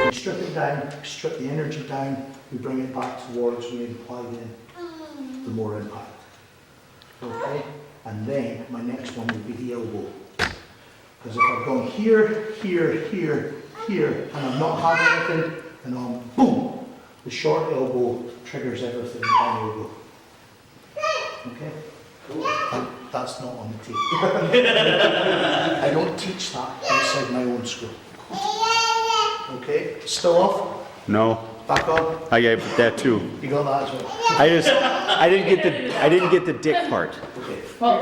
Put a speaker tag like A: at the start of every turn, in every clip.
A: We strip it down, strip the energy down, we bring it back towards where we plug in the more impact. Okay? And then my next one will be the elbow. Because if I've gone here, here, here, here, and I've not had anything, and I'm boom, the short elbow triggers everything down the elbow. Okay? And that's not on the tape. I don't teach that inside my own school. Okay? Still off?
B: No.
A: Back on?
B: I got that too.
A: You got that as well?
B: I didn't get the dick part.
A: Okay.
C: Well,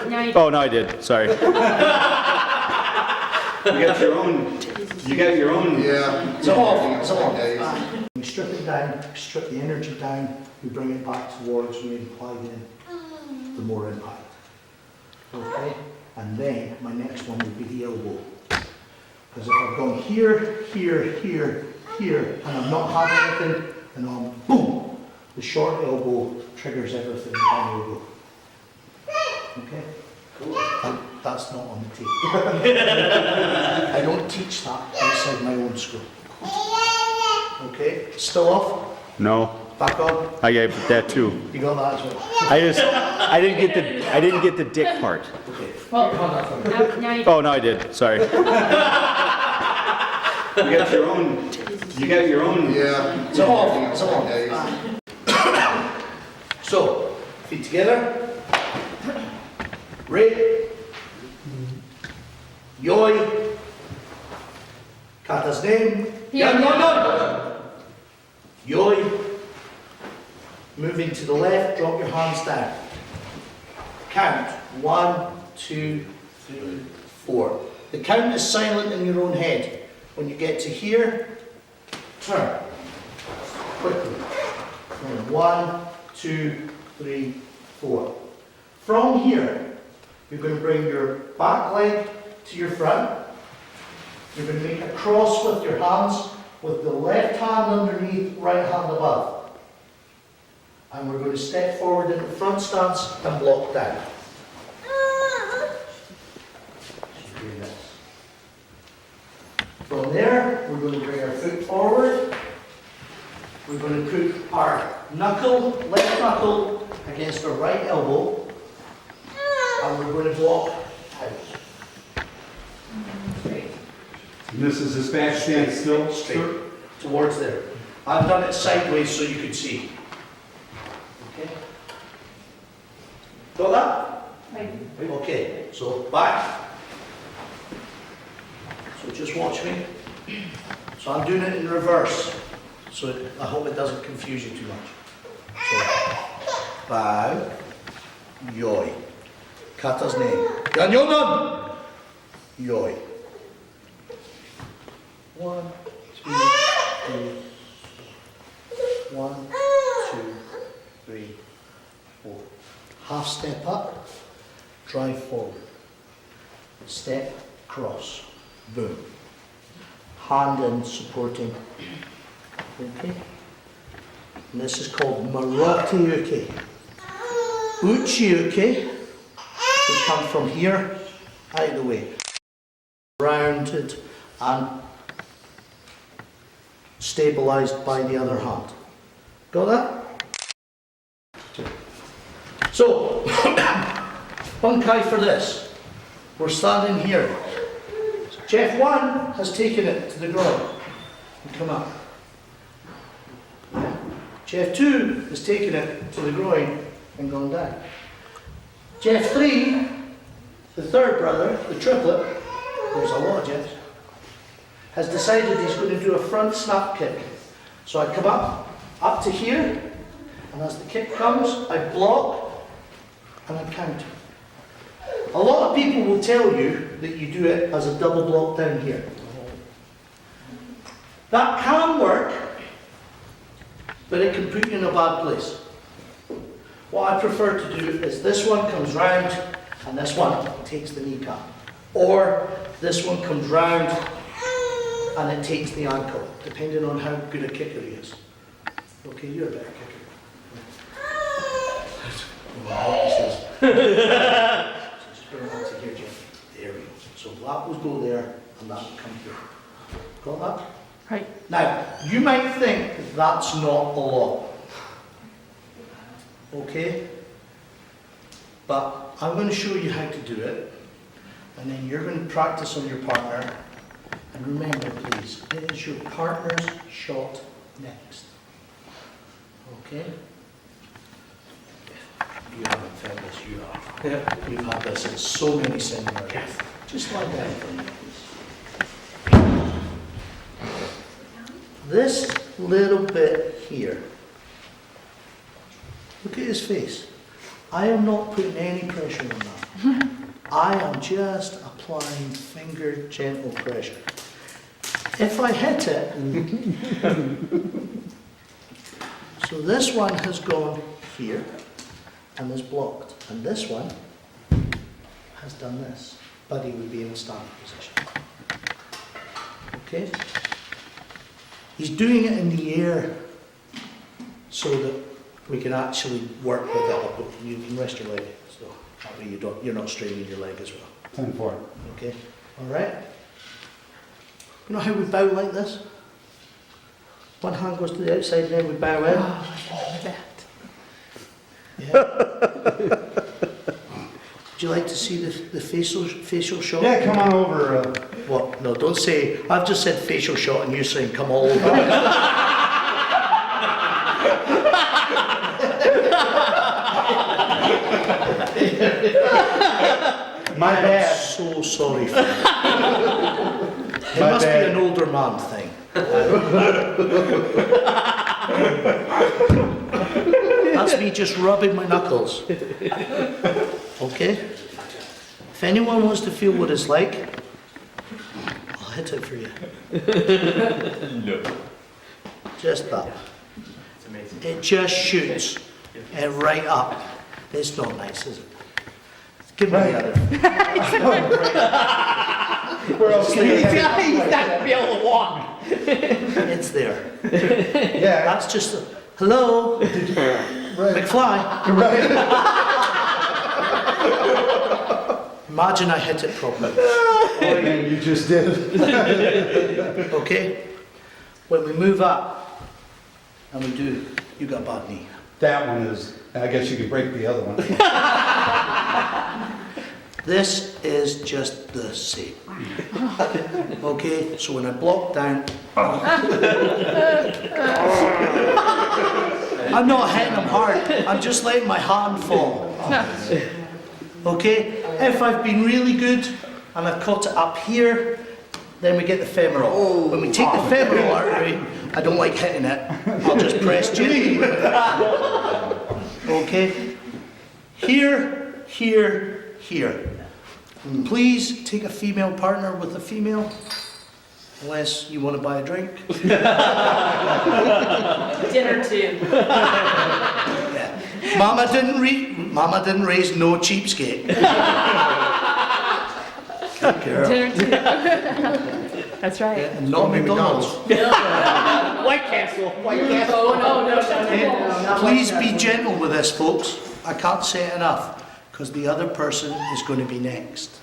C: now you
B: Oh, no, I did. Sorry. You got your own. You got your own.
D: Yeah.
A: It's off. It's off. We strip it down, strip the energy down, we bring it back towards where we plug in the more impact. Okay? And then my next one will be the elbow. Because if I've gone here, here, here, here, and I've not had anything, and I'm boom, the short elbow triggers everything down the elbow. Okay? And that's not on the tape. I don't teach that inside my own school. Okay? Still off?
B: No.
A: Back on?
B: I got that too.
A: You got that as well?
B: I didn't get the dick part.
A: Okay.
C: well, now you
B: Oh, no, I did. Sorry. You got your own. You got your own.
D: Yeah.
A: It's off. It's off.
D: Days.
A: So, feet together. Ready. Yoi. Kata's name. Yondan. Yoi. Moving to the left, drop your hands down. Count. 1, 2, 3, 4. The count is silent in your own head. When you get to here, turn. Quickly. 1, 2, 3, 4. From here, you're going to bring your back leg to your front. You're going to make a cross with your hands, with the left hand underneath, right hand above. And we're going to step forward into front stance and block down. From there, we're going to bring our foot forward. We're going to put our knuckle, left knuckle, against our right elbow. And we're going to block out.
E: And this is this back stand still?
A: Straight. Towards there. I've done it sideways so you could see. Okay? Got that? Okay, so back. So just watch me. So I'm doing it in reverse. So I hope it doesn't confuse you too much. So, bow, yoi. Kata's name. Yondan. Yoi. 1, 2, 3. 1, 2, 3, 4. Half step up, drive forward. Step, cross. Boom. Hand in supporting. Okay. And this is called Marote uke. Uchi uke. We come from here, out of the way. Rounded and stabilized by the other hand. Got that? So, bunkai for this. We're standing here. Jeff 1 has taken it to the ground and come up. Jeff 2 has taken it to the groin and gone down. Jeff 3, the third brother, the triplet, there's a lot of Jeffs, has decided he's going to do a front snap kick. So I come up to here, and as the kick comes, I block and I count. A lot of people will tell you that you do it as a double block down here. That can work, but it can put you in a bad place. What I prefer to do is this one comes round and this one takes the kneecap. Or this one comes round and it takes the ankle, depending on how good a kicker he is. Okay, you're a better kicker. Just bring it on to here, Jim. There we go. So that would go there and that would come here. Got that?
C: Right.
A: Now, you might think that's not a lot. Okay? But I'm going to show you how to do it. And then you're going to practice on your partner. And remember, please, it is your partner's shot next. Okay? You haven't felt this, you are. You've had this in so many seminars. Just lie down for me, please. This little bit here. Look at his face. I am not putting any pressure on that. I am just applying finger gentle pressure. If I hit it, so this one has gone here and is blocked, and this one has done this, but he would be in a standing position. Okay? He's doing it in the air so that we can actually work with it. You can rest your leg, so that way you're not straining your leg as well.
E: 10-4.
A: Okay? All right? You know how we bow like this? One hand goes to the outside and then we bow in. Yeah. Would you like to see the facial shot?
E: Yeah, come on over.
A: What? No, don't say, I've just said facial shot and you're saying come all over.
E: My
A: I'm
E: bad.
A: so sorry for that. It
E: My
A: must
E: bad.
A: be an older man thing. That's me just rubbing my knuckles. Okay? If anyone wants to feel what it's like, I'll hit it for you.
D: No.
A: Just that. It just shoots it right up. It's not nice, is it? Give me the other.
E: Where else can you
C: He's not gonna be able to walk.
A: It's there.
E: Yeah,
A: That's just a, hello,
E: right.
A: McFly.
E: Right.
A: Imagine I hit it properly.
E: Oh, man, you just did.
A: Okay? When we move up, and we do, you got a bad knee.
E: That one is, I guess you could break the other one.
A: This is just the same. Okay? So when I block down, I'm not hitting him hard. I'm just letting my hand fall. Okay? If I've been really good and I've caught it up here, then we get the femoral. When we take the femoral artery, I don't like hitting it. I'll just press gently. Okay? Here, here, here. And please take a female partner with a female, unless you want to buy a drink.
C: Dinner too.
A: Yeah. Mama didn't raise no cheapskate. Good girl.
C: Dinner too. That's right.
A: Yeah, and not McDonald's.
C: White Castle. White Castle. Oh, no.
A: Okay? Please be gentle with this, folks. I can't say it enough, because the other person is going to be next.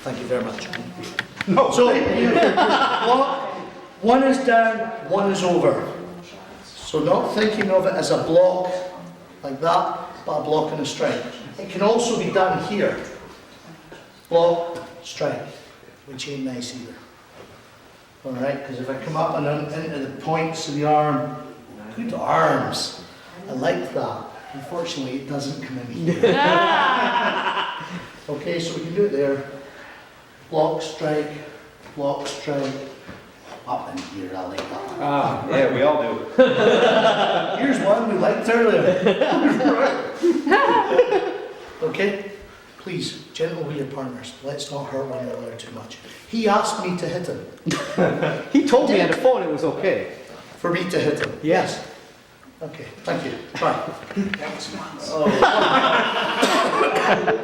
A: Thank you very much.
E: No.
A: So, one is down, one is over. So not thinking of it as a block like that, but a block and a strike. It can also be done here. Block, strike, which ain't nice either. All right, because if I come up and into the points of the arm, good arms. I like that. Unfortunately, it doesn't come in here. Okay, so we can do it there. Block, strike, up in here, I like that.
D: Yeah, we all do.
A: Here's one we liked earlier. Okay, please, gentle with your partners. Let's not hurt one another too much. He asked me to hit him.
B: He told me on the phone it was okay.
A: For me to hit him?
B: Yes.
A: Okay, thank you. Bye.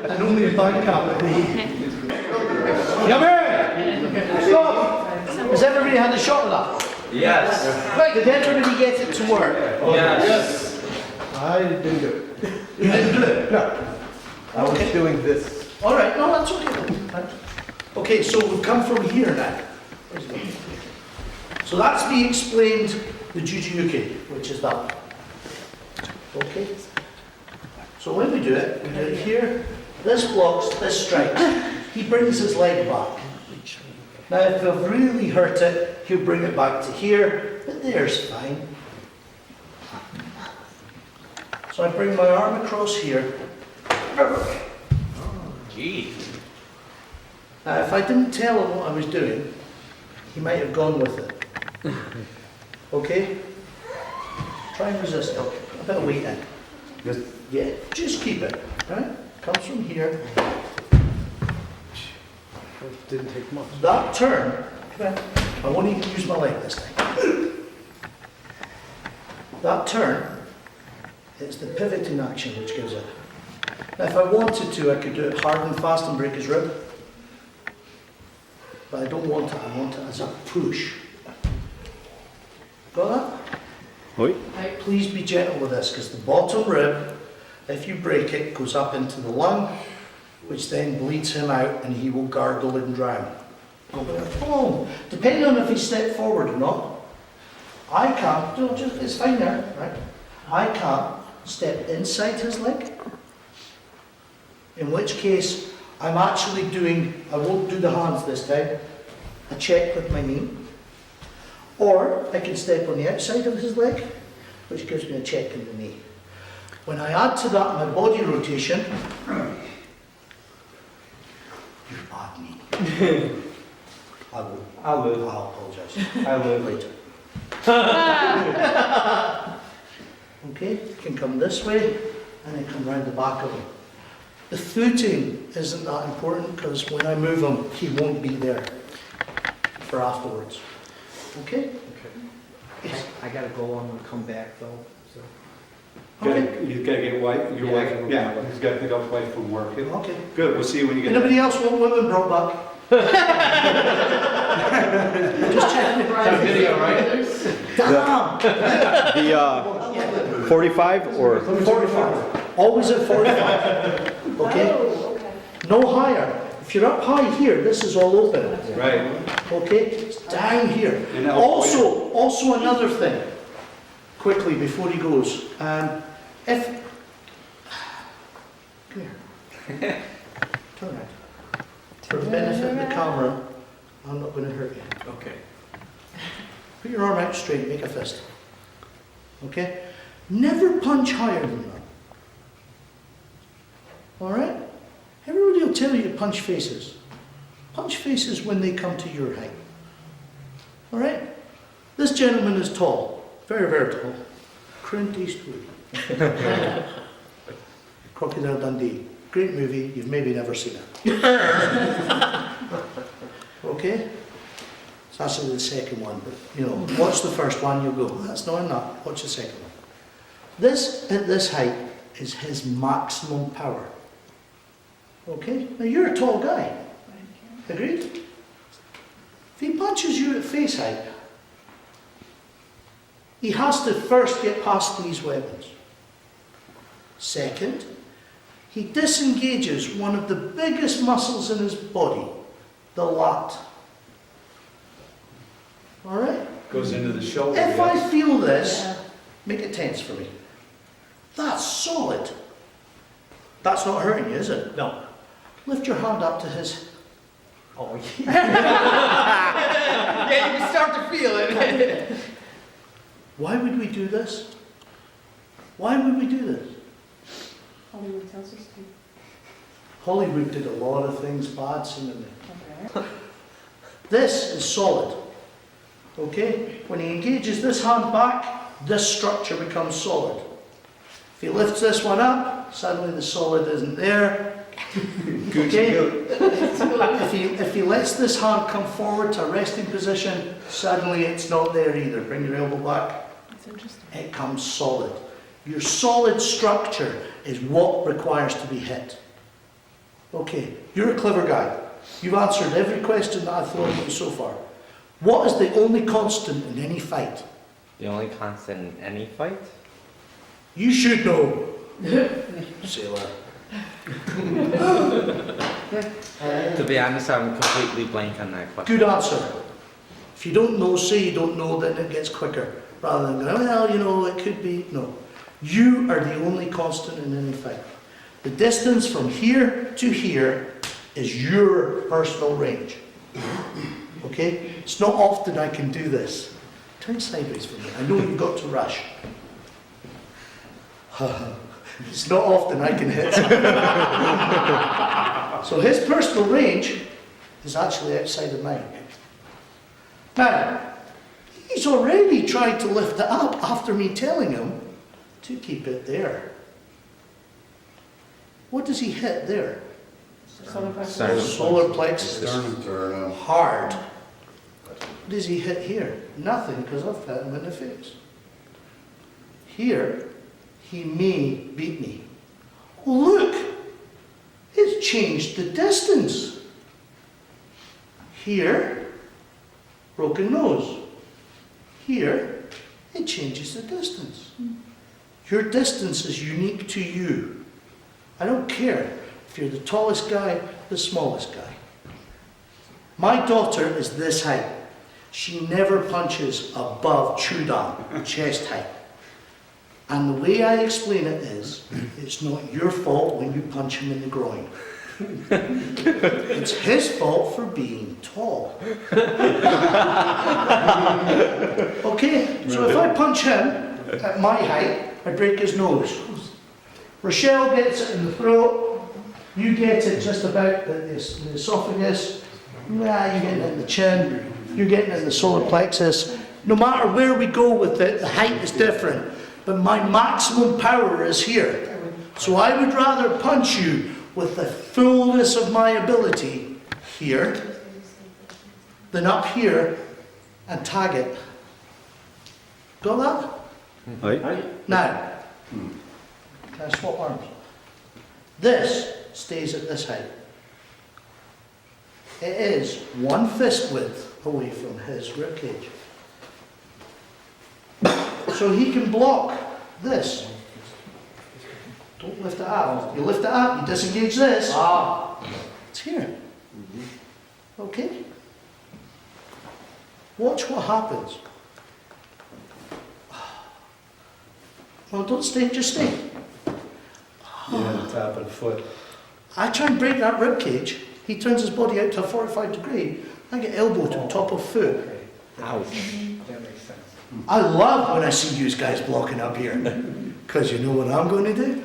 A: And only a bank card. Come here! Stop! Has everybody had a shot of that?
D: Yes.
A: Right, did everybody get it to work?
D: Yes.
E: I didn't do it.
A: You didn't do it?
E: No.
B: I was doing this.
A: All right, no, that's okay. Okay, so we've come from here now. So that's me explained the Jujuyuki, which is that. Okay? So when we do it here. This blocks, this strikes. He brings his leg back. Now if I've really hurt it, he'll bring it back to here, but there's fine. So I bring my arm across here.
C: Gee.
A: Now if I didn't tell him what I was doing, he might have gone with it. Okay? Try and resist it. A bit of weight in. Yeah, just keep it, right? Comes from here.
E: It didn't take much.
A: That turn, I won't even use my leg this time. That turn, it's the pivoting action which gives it. Now if I wanted to, I could do it hard and fast and break his rib. But I don't want it, I want it as a push. Got that?
B: Oi.
A: Please be gentle with this, because the bottom rib, if you break it, goes up into the lung, which then bleeds him out and he will gargle and drown. Oh, depending on if he stepped forward or not. I can't, no, just, it's fine there, right? I can't step inside his leg, in which case I'm actually doing, I won't do the hands this time, a check with my knee. Or I can step on the outside of his leg, which gives me a check in the knee. When I add to that my body rotation, your bad knee. I will. I'll apologise.
D: I live.
A: Later. Okay, you can come this way and then come round the back of him. The footing isn't that important because when I move him, he won't be there for afterwards. Okay?
C: I gotta go on and come back though. So.
A: Okay.
E: You gotta get your
C: Yeah,
E: wife, yeah, he's gotta pick up wife from work.
A: Okay.
E: Good, we'll see you when you get
A: Anybody else want women brought back? Just checking.
C: Video, right?
A: Damn!
B: The 45 or
A: 45. Always at 45. Okay?
F: Oh, okay.
A: No higher. If you're up high here, this is all open.
E: Right.
A: Okay? It's down here.
E: And now-
A: Also another thing, quickly before he goes. If come here. Turn around. For the benefit of the camera, I'm not going to hurt you.
C: Okay.
A: Put your arm out straight, make a fist. Okay? Never punch higher than that. Alright? Everybody will tell you to punch faces. Punch faces when they come to your height. Alright? This gentleman is tall. Very, very tall. Clint Eastwood. Crocodile Dundee. Great movie, you've maybe never seen it. Okay? It's actually the second one, but you know, watch the first one, you'll go, that's not enough, watch the second one. This, at this height, is his maximum power. Okay? Now you're a tall guy. Agreed? If he punches you at face height, he has to first get past these weapons. Second, he disengages one of the biggest muscles in his body, the lat. Alright?
E: Goes into the shoulder.
A: If I feel this, make it tense for me. That's solid. That's not hurting you, is it?
C: No.
A: Lift your hand up to his.
C: Oh yeah. Yeah, you can start to feel it.
A: Why would we do this? Why would we do this?
F: Hollywood tells us to.
A: Hollywood did a lot of things bad, seemingly.
F: Okay.
A: This is solid. Okay? When he engages this hand back, this structure becomes solid. If he lifts this one up, suddenly the solid isn't there. Okay? If he lets this hand come forward to a resting position, suddenly it's not there either. Bring your elbow back.
F: That's interesting.
A: It comes solid. Your solid structure is what requires to be hit. Okay, you're a clever guy. You've answered every question that I've thrown at you so far. What is the only constant in any fight?
G: The only constant in any fight?
A: You should know. Sailor.
G: To be honest, I'm completely blank on that question.
A: Good answer. If you don't know, say you don't know, then it gets quicker. Rather than going, well, you know, it could be. No. You are the only constant in anything. The distance from here to here is your personal range. Okay? It's not often I can do this. Turn sideways for me. I know you've got to rush. It's not often I can hit something. So his personal range is actually outside of mine. Now, he's already tried to lift it up after me telling him to keep it there. What does he hit there?
F: Solar plexus.
G: Sternum.
A: Solar plexus.
E: Sternum.
A: Hard. What does he hit here? Nothing, because I've hit him in the face. Here, he may beat me. Oh, look! It's changed the distance. Here, broken nose. Here, it changes the distance. Your distance is unique to you. I don't care if you're the tallest guy, the smallest guy. My daughter is this height. She never punches above Chudan, chest height. And the way I explain it is, it's not your fault when you punch him in the groin. It's his fault for being tall. Okay, so if I punch him at my height, I break his nose. Rochelle gets it in the throat, you get it just about the esophagus, you're getting it in the chin, you're getting it in the solar plexus. No matter where we go with it, the height is different, but my maximum power is here. So I would rather punch you with the fullness of my ability here than up here and tag it. Got that?
B: Right?
A: Now, can I swap arms? This stays at this height. It is one fist width away from his ribcage. So he can block this. Don't lift it up. You lift it up, you disengage this. It's here. Okay? Watch what happens. Well, don't stay, just stay.
E: Yeah, tap of the foot.
A: I try and break that rib cage. He turns his body out to a 45 degree. I get elbow to top of foot.
G: Ouch.
A: I love when I see you guys blocking up here. Because you know what I'm going to do?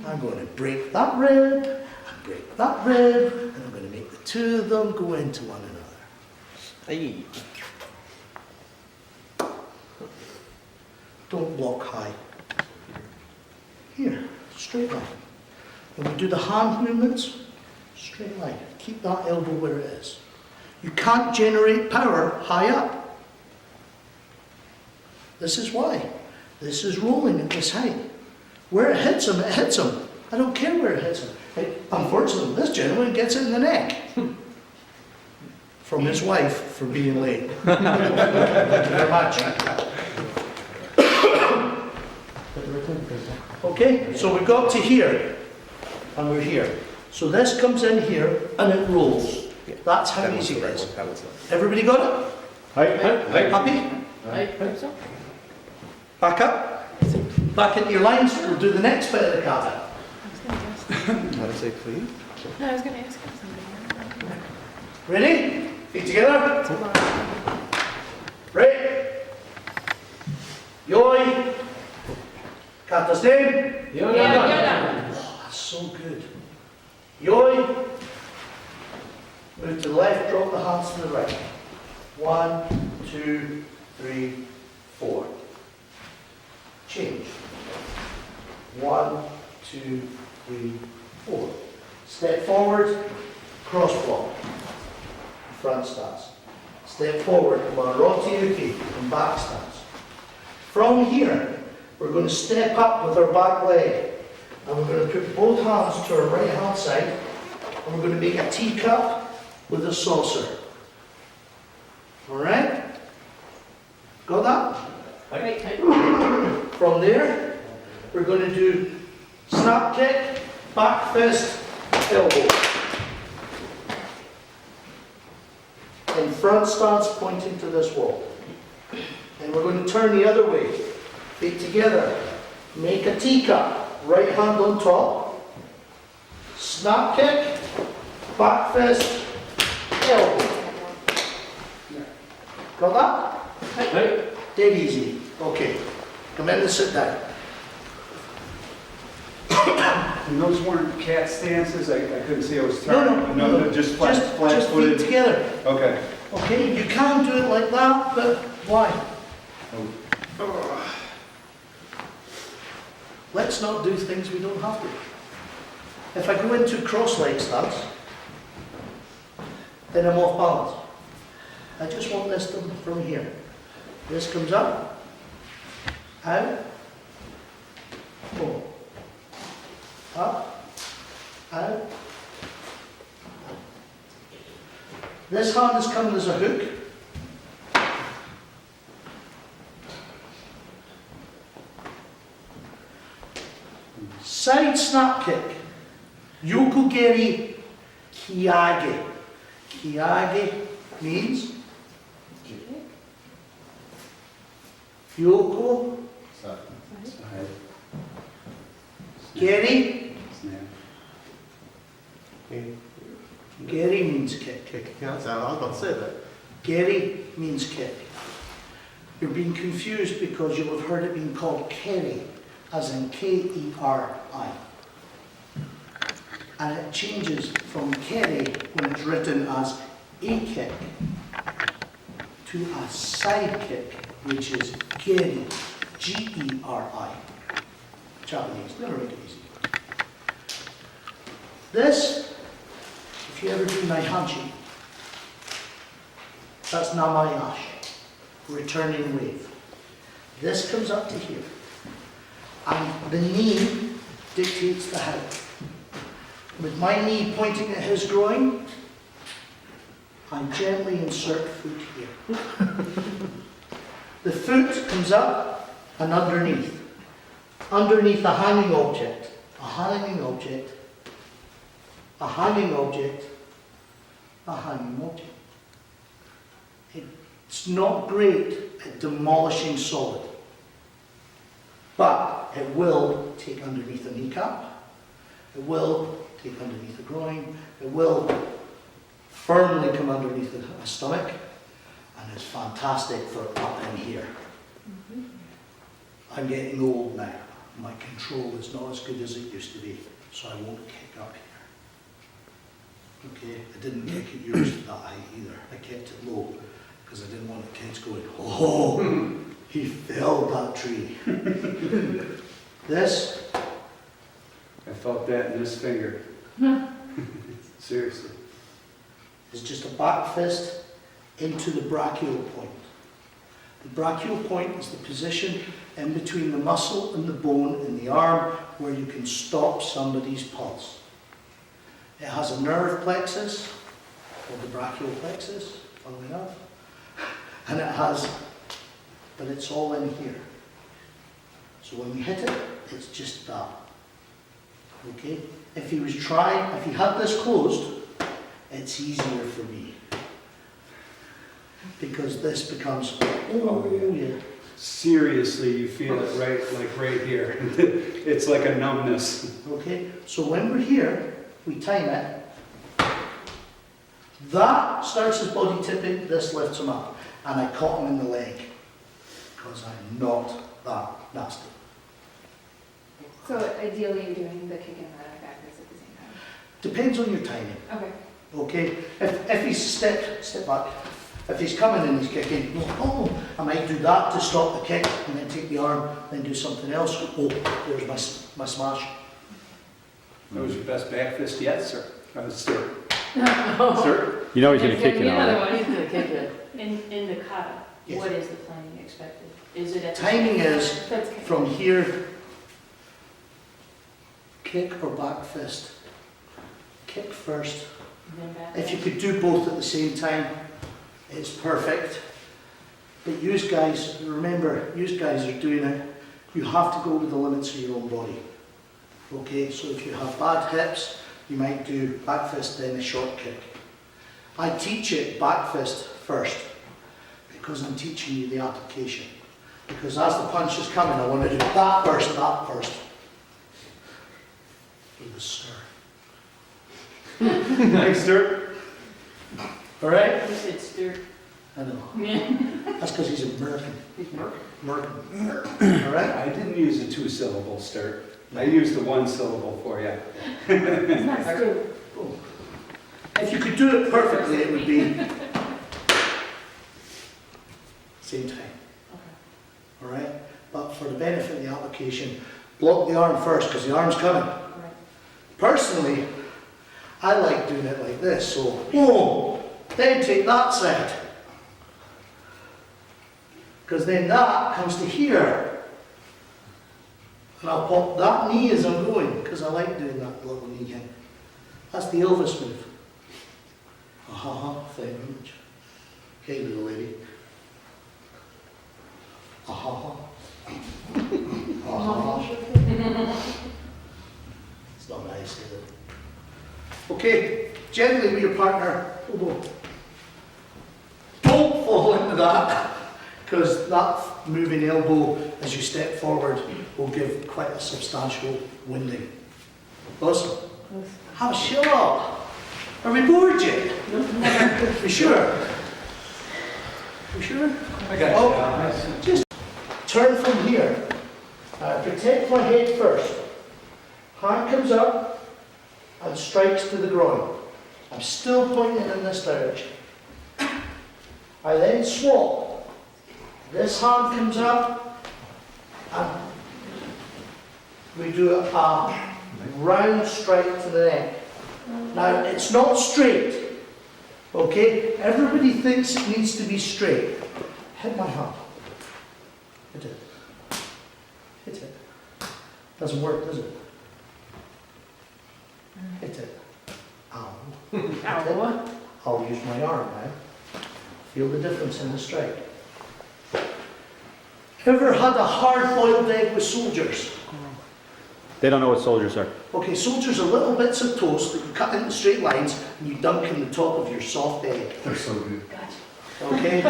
A: I'm going to break that rib, and break that rib, and I'm going to make the two of them go into one another.
G: Hey.
A: Don't block high. Here, straight line. When we do the hand movements, straight line. Keep that elbow where it is. You can't generate power high up. This is why. This is rolling at this height. Where it hits him, it hits him. I don't care where it hits him. Unfortunately, this gentleman gets it in the neck. From his wife for being late. Thank you very much. Okay, so we got to here, and we're here. So this comes in here, and it rolls. That's how easy it is. Everybody got it? Happy? Back up. Back into your lines. We'll do the next bit of the kata.
B: How to say please?
F: No, I was going to ask him something.
A: Ready? Feet together. Right. Yoi. Kata's name.
F: Yondan.
A: Oh, that's so good. Yoi. Move to the left, drop the hands to the right. 1, 2, 3, 4. Change. 1, 2, 3, 4. Step forward, cross block. Front stance. Step forward, Maroti Uki, and back stance. From here, we're going to step up with our back leg. And we're going to put both hands to our right hand side. And we're going to make a teacup with a saucer. Alright? Got that? From there, we're going to do snap kick, back fist, elbow. In front stance pointing to this wall. And we're going to turn the other way. Feet together. Make a teacup. Right hand on top. Snap kick. Back fist. Elbow. Got that? Dead easy. Okay. Come in and sit down.
E: And those weren't cat stances? I couldn't see, I was
A: No,
E: turning.
A: no.
E: Just
A: Just feet
E: flat-footed?
A: together.
E: Okay.
A: Okay, you can do it like that, but why? Let's not do things we don't have to. If I go into cross-leg stance, then I'm off balance. I just want this to from here. This comes up, out, boom, up, out. This hand is coming as a hook. Side snap kick. Yokogeri kiage. Kiage means Yoko,
E: Side.
A: geri.
E: Snap.
A: Geri means kick.
C: Yeah, I was about to say that.
A: Geri means kick. You're being confused because you'll have heard it being called keri, as in K-E-R-I. And it changes from keri when it's written as a kick to a side kick, which is geri, G-E-R-I. Japanese, never make it easy. This, if you ever do Naihanchi, that's Namayash, returning wave. This comes up to here, and the knee dictates the height. With my knee pointing at his groin, I gently insert foot here. The foot comes up and underneath. Underneath a hanging object, a hanging object, a hanging object, a hanging object. It's not great at demolishing solid, but it will take underneath a kneecap, it will take underneath the groin, it will firmly come underneath a stomach, and it's fantastic for up in here. I'm getting old now. My control is not as good as it used to be, so I won't kick up here. Okay, I didn't kick at yours to that height either. I kept it low because I didn't want the kids going, oh, he felled that tree. This,
E: I felt that in this finger. Seriously.
A: is just a back fist into the brachial point. The brachial point is the position in between the muscle and the bone in the arm where you can stop somebody's pulse. It has a nerve plexus, called the brachial plexus, funnily enough, and it has, but it's all in here. So when we hit it, it's just that. Okay? If he had this closed, it's easier for me. Because this becomes, oh yeah.
E: Seriously, you feel it right here. It's like a numbness.
A: Okay? So when we're here, we time it. That starts his body tipping, this lifts him up. And I caught him in the leg. Because I'm not that nasty.
F: So ideally you're doing the kick and the backwards at the same time.
A: Depends on your timing.
F: Okay.
A: Okay? If he's step back, if he's coming and he's kicking, oh, I might do that to stop the kick and then take the arm, then do something else. Oh, there's my smash.
E: That was your best back fist yet, sir? Sir.
F: No.
E: Sir?
B: You know he's gonna kick it
F: Another
B: on.
F: one.
H: He's gonna kick it. In the kata,
A: Yes.
H: what is the timing expected? Is it at the
A: Timing
H: same time?
A: is
F: That's kick.
A: from here, kick or back fist. Kick first.
H: Then back
A: If you
H: then?
A: could do both at the same time, it's perfect. But you guys, remember, you guys are doing it, you have to go to the limits of your own body. Okay, so if you have bad hips, you might do back fist then a short kick. I teach it back fist first because I'm teaching you the application. Because as the punch is coming, I want to do that first. With the stir.
E: Thanks, sir.
A: All right?
H: You said stir.
A: I know.
H: Yeah.
A: That's because he's American.
H: He's Merc.
A: All right?
E: I didn't use a 2-syllable start. I used a 1-syllable for you.
H: It's not stir.
A: If you could do it perfectly, it would be same time. All right? But for the benefit of the application, block the arm first because the arm's coming.
H: Right.
A: Personally, I like doing it like this. So, boom, then take that side. Because then that comes to here. And I'll pop that knee as I'm going because I like doing that little knee thing. That's the Elvis move. Thank you very much. Hey, little lady. It's not nice, is it? Okay, generally with your partner, don't fall into that, because that moving elbow as you step forward will give quite a substantial winding. Listen, have a shut up. Are we bored yet? We sure? We sure?
E: I got you.
A: Just turn from here. Protect my head first. Hand comes up and strikes to the groin. I'm still pointing in this direction. I then swap. This hand comes up and we do a round strike to the neck. Now, it's not straight. Okay? Everybody thinks it needs to be straight. Hit my hand. Hit it. Hit it. Doesn't work, does it? Hit it. Ow. Hit it. I'll use my arm now. Feel the difference in the strike. Ever had a hard-boiled egg with soldiers?
B: They don't know what soldiers are.
A: Okay, soldiers are little bits of toast that you cut into straight lines and you dunk in the top of your soft egg.
E: They're so good.
H: Gotcha.
A: Okay?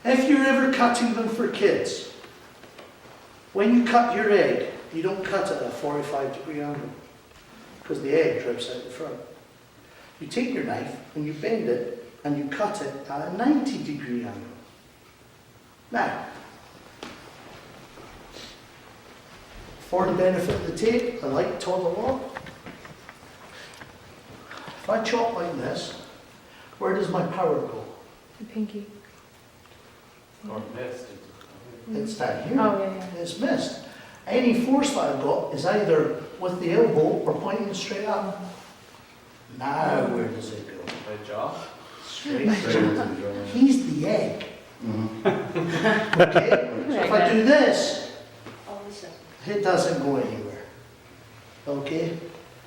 A: If you're ever cutting them for kids, when you cut your egg, you don't cut it at a 45-degree angle because the egg drips out the front. You take your knife and you bend it and you cut it at a 90-degree angle. Now, for the benefit of the tape, I like taught a lot. If I chop like this, where does my power go?
F: The pinky.
D: Or missed.
A: It's down here.
F: Oh, yeah.
A: It's missed. Any force that I've got is either with the elbow or pointing straight up. Now where does it go?
D: My jaw?
A: Straight. He's the egg. Okay? So if I do this,
H: All of a sudden.
A: it doesn't go anywhere. Okay?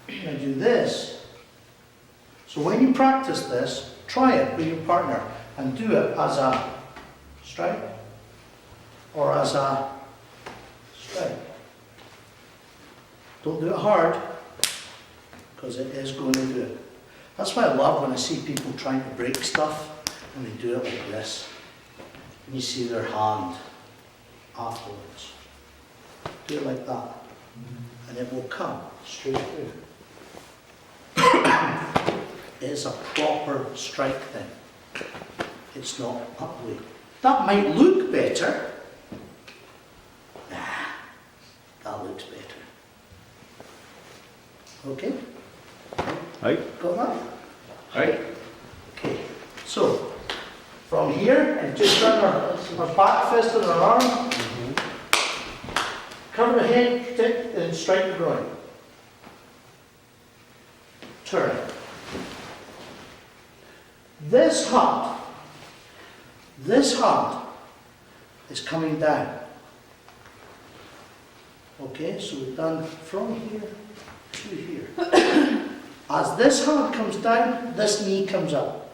A: I do this. So when you practice this, try it with your partner and do it as a strike or as a strike. Don't do it hard because it is going to do it. That's why I love when I see people trying to break stuff and they do it like this. And you see their hand afterwards. Do it like that. And it will come straight through. It's a proper strike thing. It's not ugly. That might look better. Nah, that looks better. Okay?
B: Right?
A: Got that?
D: Right.
A: Okay. So, from here, and just run our back fist and our arm. Cover the head, protect, and strike the groin. Turn. This hand is coming down. Okay, so we've done from here to here. As this hand comes down, this knee comes up.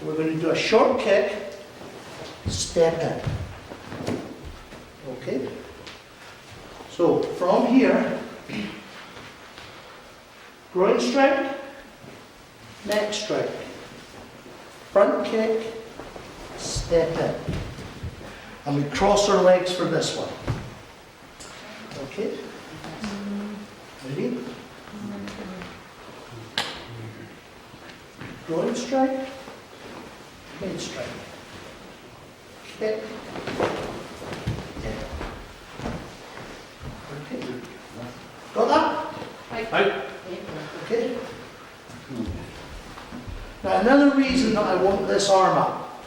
A: We're going to do a short kick, step in. Okay? So from here, groin strike, neck strike, front kick, step in. And we cross our legs for this one. Okay? Ready? Groin strike, mid strike, kick. Okay. Got that?
D: Aye.
A: Okay. Now another reason that I want this arm up.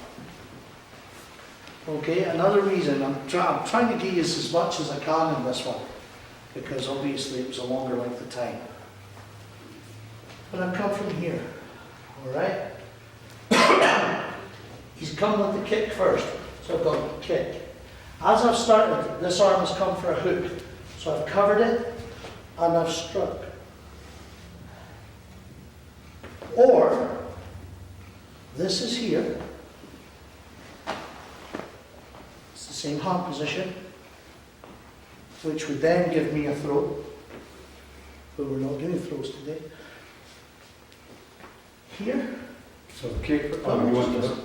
A: Okay, another reason, I'm trying to give you as much as I can in this one, because obviously it was a longer length of time. But I've come from here, alright? He's come with the kick first, so I've got the kick. As I've started, this arm has come for a hook, so I've covered it and I've struck. Or, this is here. It's the same hand position, which would then give me a throw, but we're not doing throws today. Here,
E: So the kick, oh, you want the,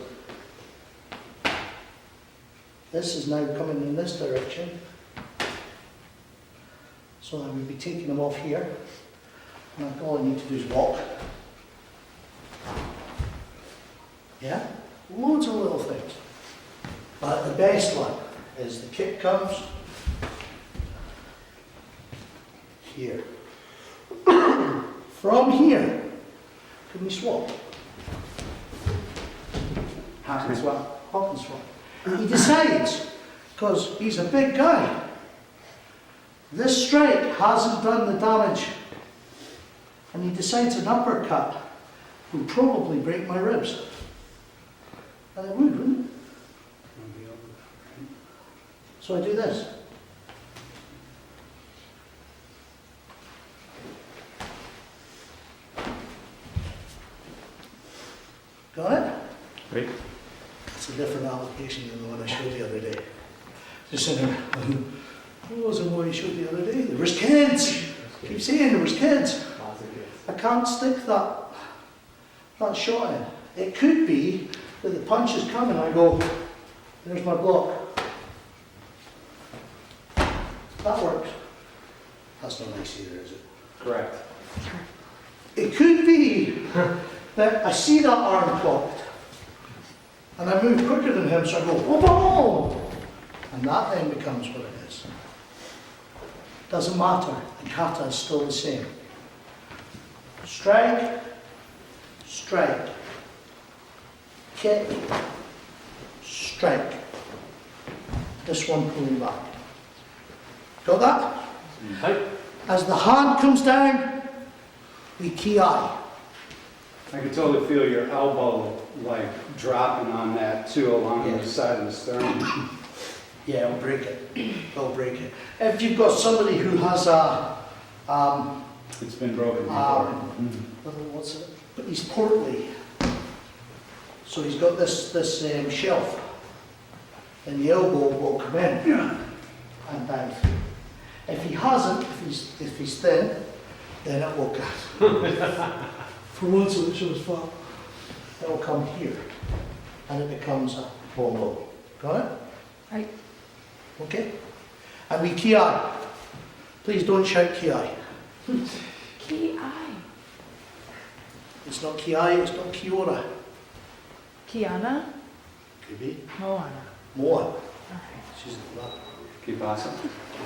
A: this is now coming in this direction. So I would be taking them off here. And all I need to do is walk. Yeah? Loads of little things. But the best one is the kick comes here. From here, can we swap? Hop and swap. Hop and swap. He decides, because he's a big guy, this strike hasn't done the damage. And he decides an uppercut will probably break my ribs. And it would, wouldn't it? So I do this. Got it?
B: Right.
A: It's a different application than the one I showed the other day. Just in there, what was the one you showed the other day? There was kids. Keep saying there was kids. I can't stick that shot in. It could be that the punch is coming, I go, there's my block. That works. That's not nice either, is it?
D: Correct.
A: It could be that I see that arm clocked, and I move quicker than him, so I go, oh, and that then becomes what it is. Doesn't matter, the kata is still the same. Strike, strike, kick, strike. This one pulling back. Got that?
D: Aye.
A: As the hand comes down, we ki.
E: I can totally feel your elbow like dropping on that too along the
A: Yes.
E: side of the sternum.
A: Yeah, it'll break it. It'll break it. If you've got somebody who has
E: It's been broken before.
A: what's it? But he's portly, so he's got this shelf, and the elbow will come in and down. If he hasn't, if he's thin, then it will come. For once it shows fat. It will come here, and it becomes a bolo. Got it?
H: Right.
A: Okay? And we ki. Please don't shout ki.
H: Ki-ai.
A: It's not ki, it's not kiora.
H: Kiana?
A: Could be.
H: Moana.
A: Moa.
H: Alright.
A: She's not.
E: Keep awesome.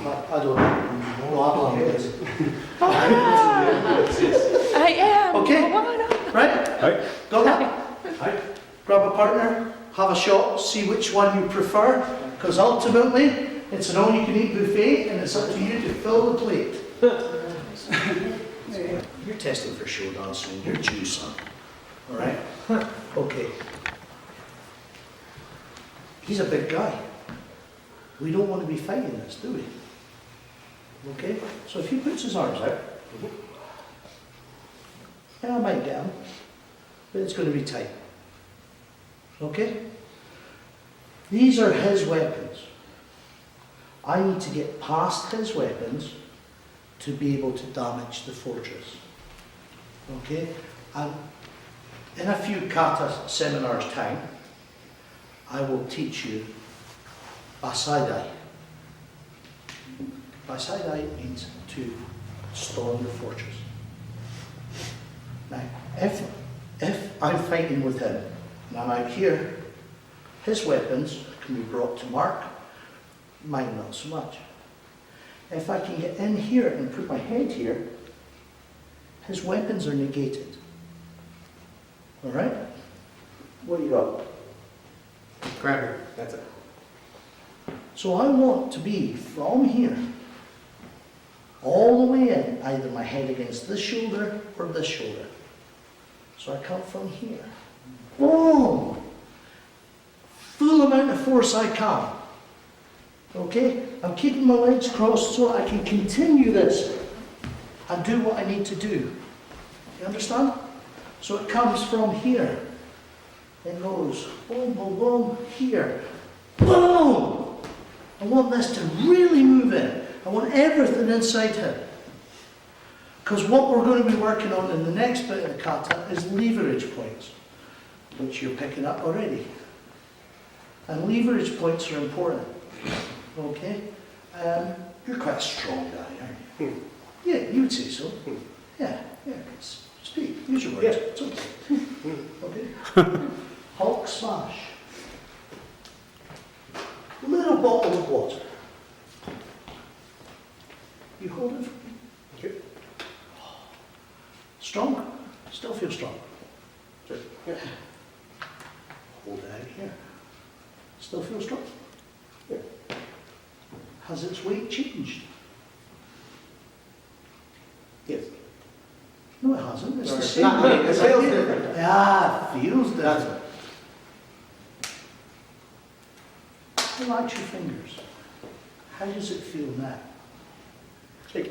A: I don't know. No habla inglés.
H: I am.
A: Okay.
H: Moana.
A: Right?
B: Right.
A: Got that?
D: Aye.
A: Grab a partner, have a shot, see which one you prefer, because ultimately it's an all-you-can-eat buffet and it's up to you to fill the plate. You're testing for show dancing, you're due, son. Alright? Okay. He's a big guy. We don't want to be fighting this, do we? Okay? So if he puts his arms out, yeah, I might get him, but it's going to be tight. Okay? These are his weapons. I need to get past his weapons to be able to damage the fortress. Okay? And In a few kata seminars time, I will teach you Basaidai. Basaidai means to storm the fortress. Now, if I'm fighting with him and I'm out here, his weapons can be brought to mark, mine not so much. If I can get in here and put my head here, his weapons are negated. All right? What do you got?
C: Grab her. That's it.
A: So I want to be from here, all the way in, either my head against this shoulder or this shoulder. So I come from here. Boom! Full amount of force I can. Okay? I'm keeping my legs crossed so I can continue this and do what I need to do. You understand? So it comes from here. It goes boom, boom, boom, here. Boom! I want this to really move in. I want everything inside him. Because what we're going to be working on in the next bit of the kata is leverage points, which you're picking up already. And leverage points are important. Okay? You're quite a strong guy, aren't you? Yeah, you would say so. Yeah. Speak, use your words.
C: Yeah.
A: It's okay. Okay? Hulk smash. Little bottle of water. You hold it for me.
C: Okay.
A: Strong? Still feel strong.
C: Sure. Yeah.
A: Hold it out here. Still feel strong.
C: Yeah.
A: Has its weight changed?
C: Yes.
A: No, it hasn't. It's
C: No,
A: the
C: it's
A: same
C: not.
A: weight.
C: It feels different.
A: Yeah, it feels
C: That's
A: different. Relax your fingers. How does it feel now?
C: Hey,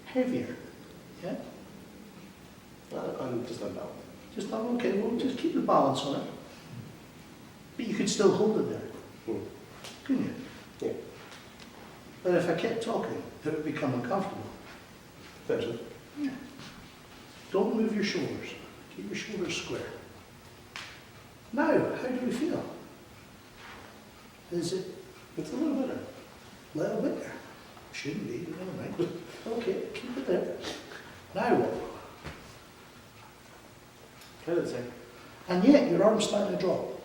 A: Heavier. Yeah?
C: I'm just unbalanced.
A: Just not okay. Well, just keep the balance on it. But you could still hold it there,
C: Hmm.
A: couldn't you?
C: Yeah.
A: But if I kept talking, it would become uncomfortable.
C: Eventually.
A: Yeah. Don't move your shoulders. Keep your shoulders square. Now, how do we feel? Is it
C: It's a little better.
A: a little bit there? Shouldn't be, but never mind. Okay, keep it there. Now what?
C: Kind of the same.
A: And yet your arm's starting to drop.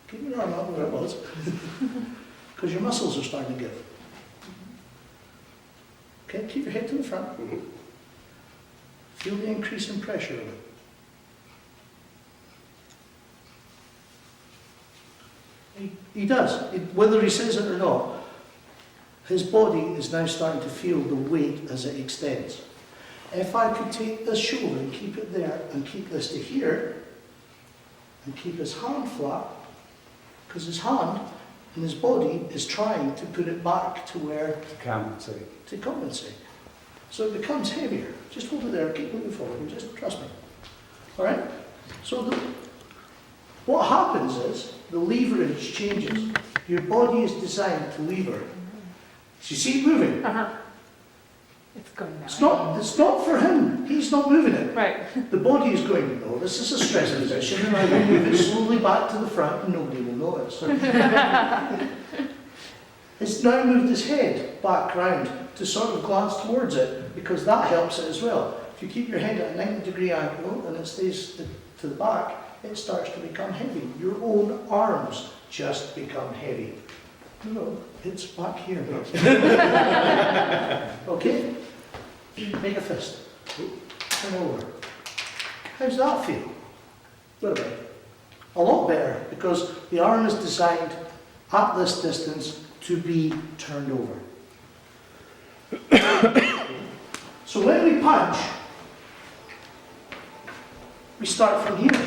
A: Keep your arm up where it was. Because your muscles are starting to give. Okay, keep your head to the front.
C: Mm-hmm.
A: Feel the increase in pressure of it. He does. Whether he says it or not, his body is now starting to feel the weight as it extends. If I could take this shoulder and keep it there and keep this to here, and keep his hand flat, because his hand and his body is trying to put it back to where
E: To compensate.
A: to compensate. So it becomes heavier. Just hold it there, keep moving forward, and just trust me. All right? So what happens is the leverage changes. Your body is designed to lever. So you see it moving.
H: It's going now.
A: It's not for him. He's not moving it.
H: Right.
A: The body is going, no, this is a stress position, and I will move it slowly back to the front, and nobody will notice. It's now moved his head back round to sort of glance towards it, because that helps it as well. If you keep your head at a 90-degree angle and it stays to the back, it starts to become heavy. Your own arms just become heavy. No, it's back here. Okay? Make a fist. Turn over. How's that feel?
C: A little bit.
A: A lot better, because the arm is designed at this distance to be turned over. So when we punch, we start from here.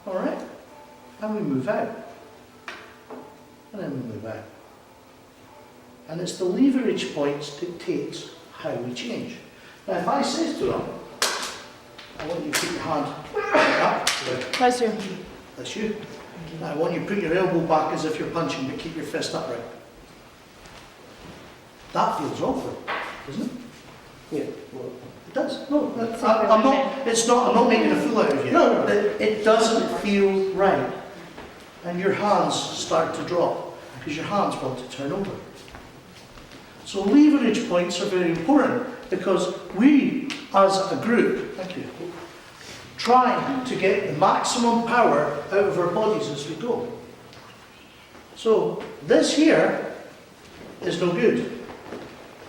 A: All right? And we move out. And then we move out. And it's the leverage points dictates how we change. Now if I say to them, I want you to put your hand up.
H: Bless you.
A: That's you. Now I want you to put your elbow back as if you're punching, but keep your fist upright. That feels awkward, doesn't it?
C: Yeah. Well,
A: It does. No, I'm not making a fool out of you.
C: No, no.
A: It doesn't feel right. And your hands start to drop because your hands want to turn over. So leverage points are very important because we, as a group, thank you, try to get the maximum power out of our bodies as we go. So this here is no good.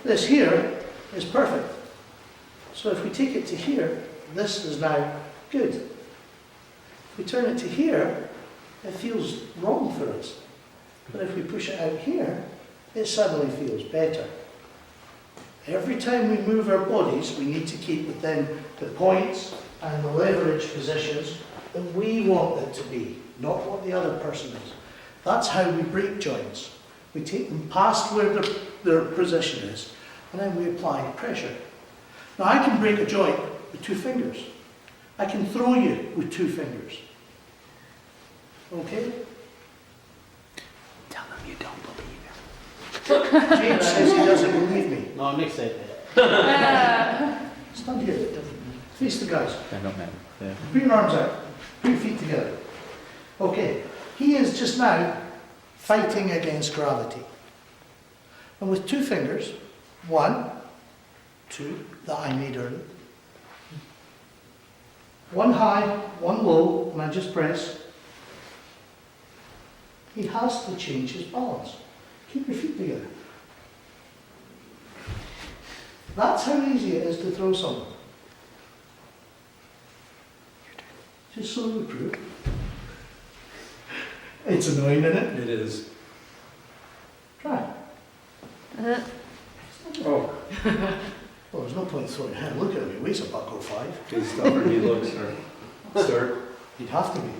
A: This here is perfect. So if we take it to here, this is now good. If we turn it to here, it feels wrong for us. But if we push it out here, it suddenly feels better. Every time we move our bodies, we need to keep within the points and the leverage positions that we want it to be, not what the other person is. That's how we break joints. We take them past where their position is, and then we apply pressure. Now I can break a joint with 2 fingers. I can throw you with 2 fingers. Okay?
C: Tell them you don't believe him.
A: James says he doesn't believe me.
C: No, I'm excited.
A: Stand here. Face the guys.
B: I don't know. Yeah.
A: Put your arms out. Put your feet together. Okay. He is just now fighting against gravity. And with 2 fingers, 1, 2, that I made earlier. 1 high, 1 low, and I just press. He has to change his balance. Keep your feet together. That's how easy it is to throw someone. Just so we prove. It's annoying, isn't it?
E: It is.
A: Try.
E: Oh,
A: Well, there's no point throwing him. Look at him, he weighs $1.05.
E: he's stubborn, he looks, sir.
A: He'd have to be.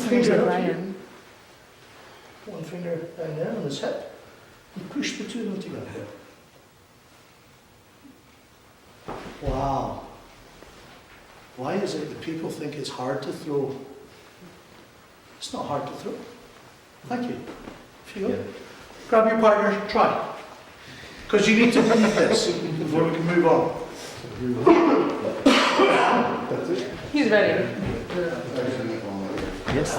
H: Here's Ryan.
A: 1 finger down there on his hip. And push the 2 of them together. Wow. Why is it that people think it's hard to throw? It's not hard to throw. Thank you. Feel it? Grab your partner, try. Because you need to believe this before we can move on.
H: He's ready.
B: Yes.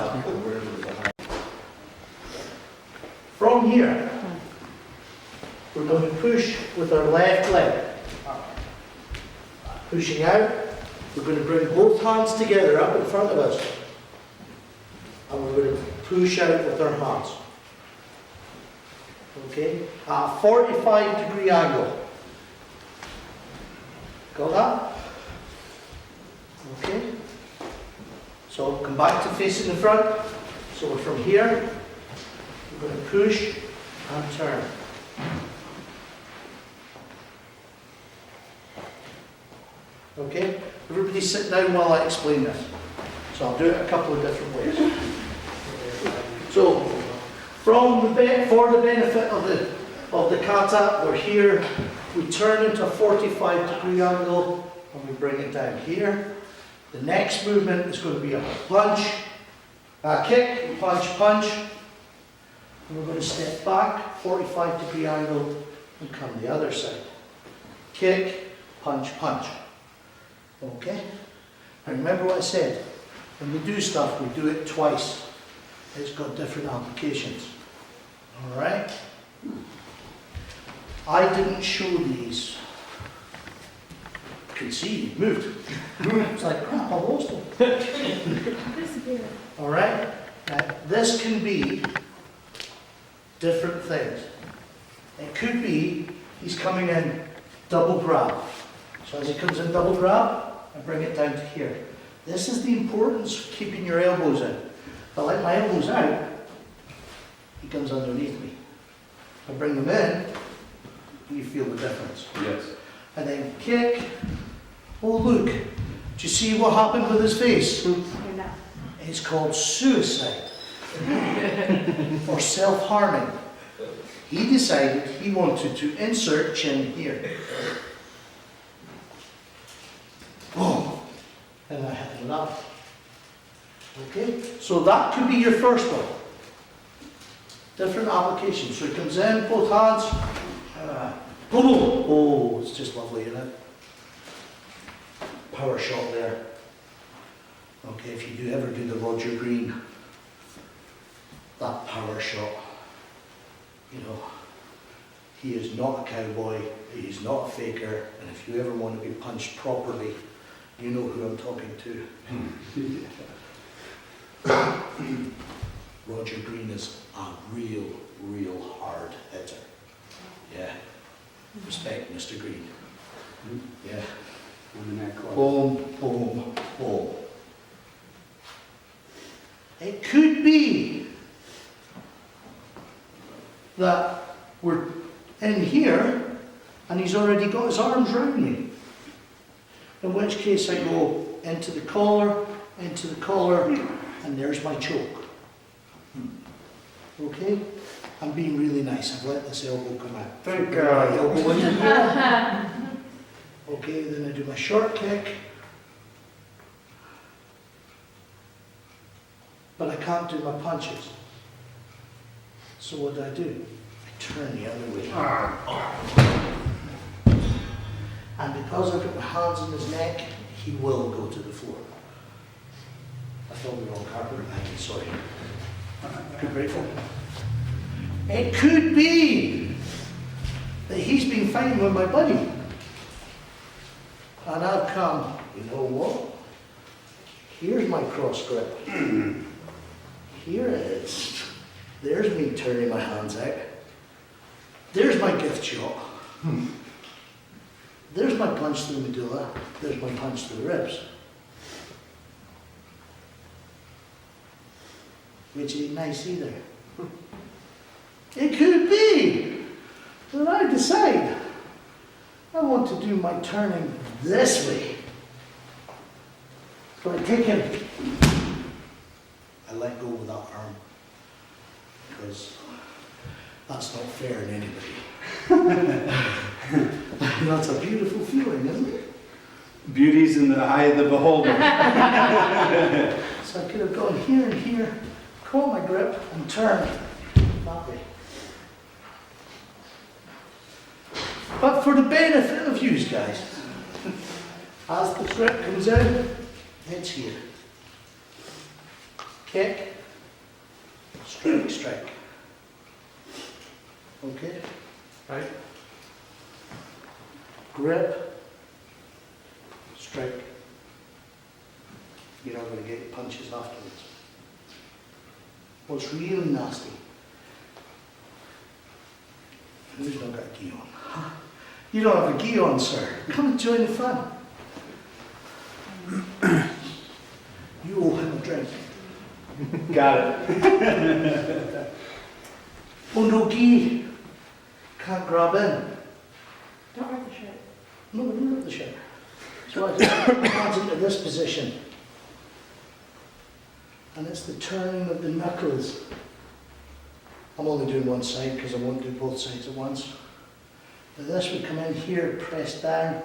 A: From here, we're going to push with our left leg. Pushing out, we're going to bring both hands together up in front of us. And we're going to push out with our hands. Okay? At a 45-degree angle. Got that? Okay? So come back to facing the front. So we're from here, we're going to push and turn. Okay? Everybody sit down while I explain this. So I'll do it a couple of different ways. So, for the benefit of the kata, we're here, we turn into a 45-degree angle and we bring it down here. The next movement is going to be a punch, a kick, punch, punch. And we're going to step back, 45-degree angle, and come the other side. Kick, punch, punch. Okay? And remember what I said, when we do stuff, we do it twice. It's got different applications. Alright? I didn't show these. You can see, he moved. It's like, crap, I lost him. Alright? Now, this can be different things. It could be, he's coming in double grab. So as he comes in double grab, I bring it down to here. This is the importance of keeping your elbows in. If I let my elbows out, he comes underneath me. If I bring them in, you feel the difference.
E: Yes.
A: And then kick. Oh look, do you see what happened with his face? It's called suicide. Or self-harming. He decided he wanted to insert chin here. Oh, and I had enough. Okay, so that could be your first one. Different applications. So he comes in, both hands, Boom! Oh, it's just lovely, isn't it? Power shot there. Okay, if you do ever do the Roger Green, that power shot, you know, he is not a cowboy, he is not a faker, and if you ever want to be punched properly, you know who I'm talking to. Roger Green is a real hard hitter. Yeah. Respect, Mr. Green. Yeah.
E: On the neck club.
A: Boom, boom, boom. It could be that we're in here and he's already got his arms round me. In which case I go into the collar, and there's my choke. Okay? I'm being really nice. I've let this elbow come out.
E: Thank God.
A: Elbow in here. Okay, then I do my short kick. But I can't do my punches. So what do? I turn the other way. And because I've got my hands on his neck, he will go to the floor. I thought we were on carpet. I'm sorry. I'm grateful. It could be that he's been fighting with my buddy. And I've come, you know what? Here's my cross grip. Here it is. There's me turning my hands out. There's my gift shot. There's my punch through the medulla. There's my punch through the ribs. Which ain't nice either. It could be that I decide I want to do my turning this way. So I take him. I let go with that arm. Because that's not fair in anybody. That's a beautiful feeling, isn't it?
E: Beauty's in the eye of the beholder.
A: So I could have gone here and here, caught my grip, and turned that way. But for the benefit of you guys, as the grip comes out, it's here. Kick, strike, strike. Okay?
D: Right?
A: Grip, strike. You're not going to get punches afterwards. What's really nasty, who's not got a gi on? Huh? You don't have a gi on, sir. Come and join the fun. You owe him a drink.
E: Got it.
A: Oh, no gi. Can't grab in.
F: Don't rip the shirt.
A: No, I didn't rip the shirt. So I just put my hands into this position. And it's the turning of the knuckles. I'm only doing one side because I won't do both sides at once. But this would come in here, press down.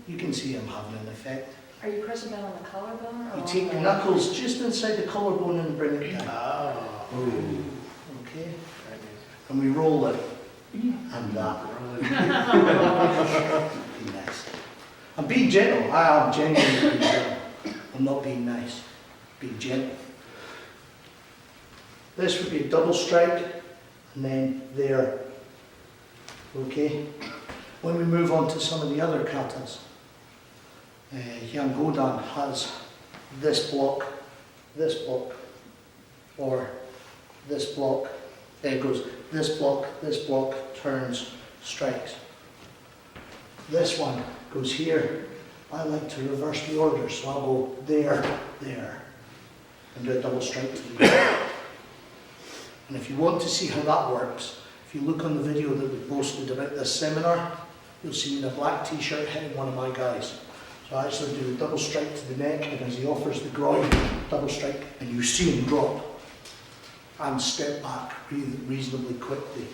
A: You can see I'm having an effect.
F: Are you pressing down on the collarbone or
A: You
F: on
A: take the knuckles just inside the collarbone and bring it down. Okay? And we roll it. And that. Be nice. I'm being gentle. I am genuinely being gentle. I'm not being nice. Being gentle. This would be a double strike, and then there. Okay? When we move on to some of the other katas, Yondan has this block, or this block. It goes this block, turns, strikes. This one goes here. I like to reverse the order, so I'll go there, and do a double strike to the ground. And if you want to see how that works, if you look on the video that we posted about this seminar, you'll see me in a black t-shirt hitting one of my guys. So I actually do a double strike to the neck, and as he offers the groin, double strike, and you see him drop and step back reasonably quickly